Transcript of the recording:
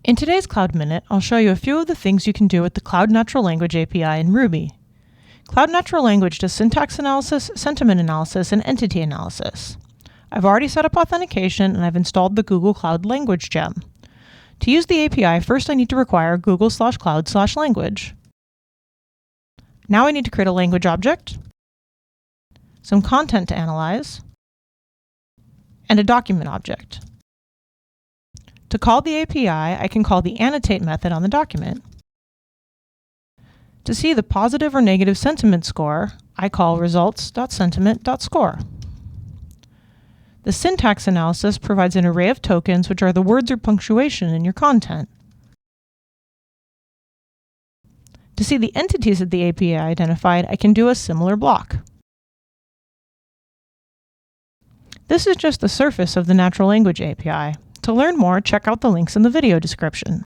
In today's Cloud Minute, I'll show you a few of the things you can do with the Cloud Natural Language API in Ruby. Cloud Natural Language does syntax analysis, sentiment analysis, and entity analysis. I've already set up authentication and I've installed the Google Cloud Language gem. To use the API, first I need to require google/cloud/language. Now I need to create a language object, some content to analyze, and a document object. To call the API, I can call the annotate method on the document. To see the positive or negative sentiment score, I call results.sentiment.score. The syntax analysis provides an array of tokens, which are the words or punctuation in your content. To see the entities that the API identified, I can do a similar block. This is just the surface of the Natural Language API. To learn more, check out the links in the video description.